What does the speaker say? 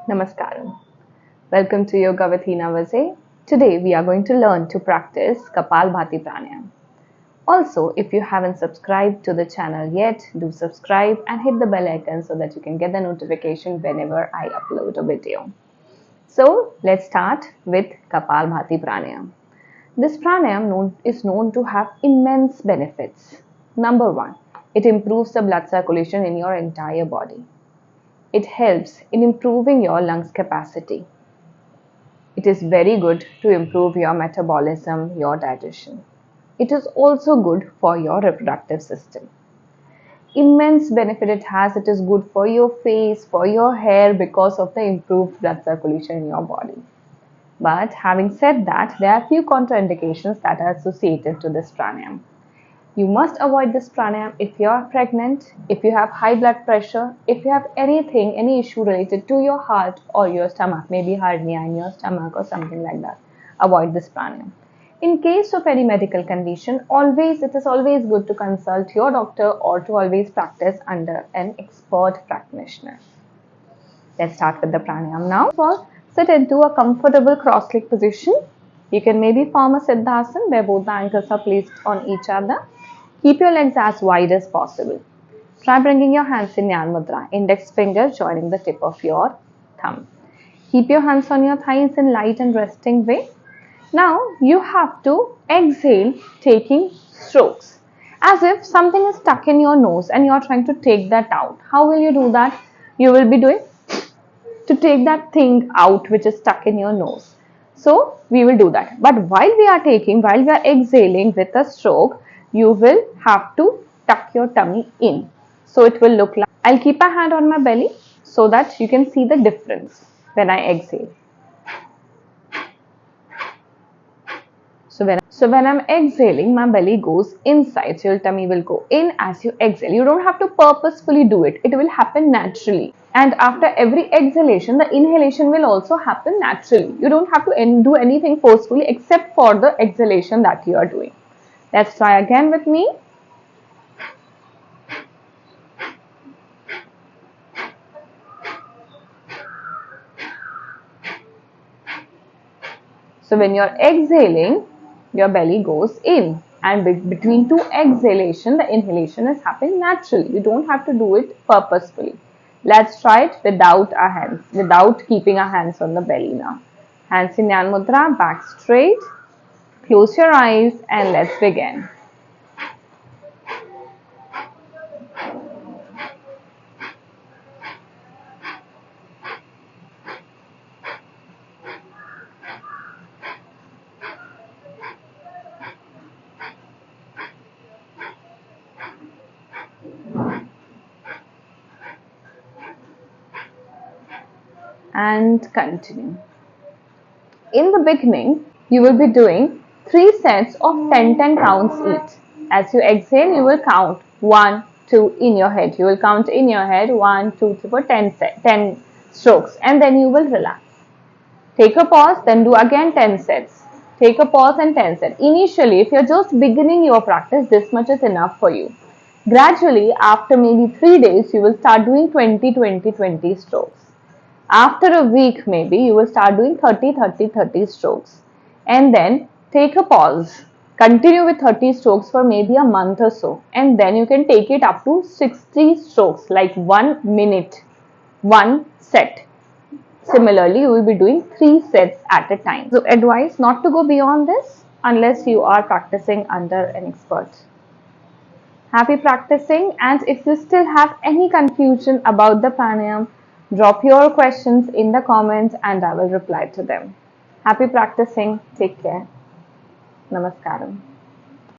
Namaskaram. Welcome to Yoga with Heena Vaze. Today we are going to learn to practice Kapalbhati Pranayama. Also, if you haven't subscribed to the channel yet, do subscribe and hit the bell icon so that you can get the notification whenever I upload a video. So, let's start with Kapalbhati Pranayama. This pranayama is known to have immense benefits. Number one, it improves the blood circulation in your entire body. It helps in improving your lungs capacity. It is very good to improve your metabolism, your digestion. It is also good for your reproductive system. Immense benefit it has. It is good for your face, for your hair because of the improved blood circulation in your body. But having said that, there are few contraindications that are associated to this pranayama. You must avoid this pranayama if you are pregnant, if you have high blood pressure, if you have any issue related to your heart or your stomach, maybe hernia in your stomach or something like that. Avoid this pranayama. In case of any medical condition, it is always good to consult your doctor or to always practice under an expert practitioner. Let's start with the pranayama now. First, sit into a comfortable cross-legged position. You can maybe form a siddhasana where both the ankles are placed on each other. Keep your legs as wide as possible. Try bringing your hands in Jnana Mudra, index finger joining the tip of your thumb. Keep your hands on your thighs in light and resting way. Now you have to exhale taking strokes. As if something is stuck in your nose and you are trying to take that out. How will you do that? You will be doing to take that thing out which is stuck in your nose. So we will do that. But while we are exhaling with a stroke, you will have to tuck your tummy in. So it will look like, I'll keep a hand on my belly so that you can see the difference when I exhale. So when I'm exhaling, my belly goes inside. So your tummy will go in as you exhale. You don't have to purposefully do it. It will happen naturally. And after every exhalation, the inhalation will also happen naturally. You don't have to do anything forcefully except for the exhalation that you are doing. Let's try again with me. So when you're exhaling, your belly goes in. And between two exhalation, the inhalation is happening naturally. You don't have to do it purposefully. Let's try it without our hands, without keeping our hands on the belly now. Hands in Jnana Mudra, back straight. Close your eyes and let's begin. And continue. In the beginning, you will be doing 3 sets of 10 counts each. As you exhale, you will count 1, 2 in your head. You will count in your head 1, 2, 3 for 10 strokes and then you will relax. Take a pause, then do again 10 sets. Take a pause and 10 sets. Initially, if you're just beginning your practice, this much is enough for you. Gradually, after maybe 3 days, you will start doing 20 strokes. After a week maybe, you will start doing 30 strokes. And then take a pause. Continue with 30 strokes for maybe a month or so. And then you can take it up to 60 strokes, like 1 minute, 1 set. Similarly, you will be doing 3 sets at a time. So advise not to go beyond this unless you are practicing under an expert. Happy practicing, and if you still have any confusion about the pranayama, drop your questions in the comments and I will reply to them. Happy practicing. Take care. Namaskaram.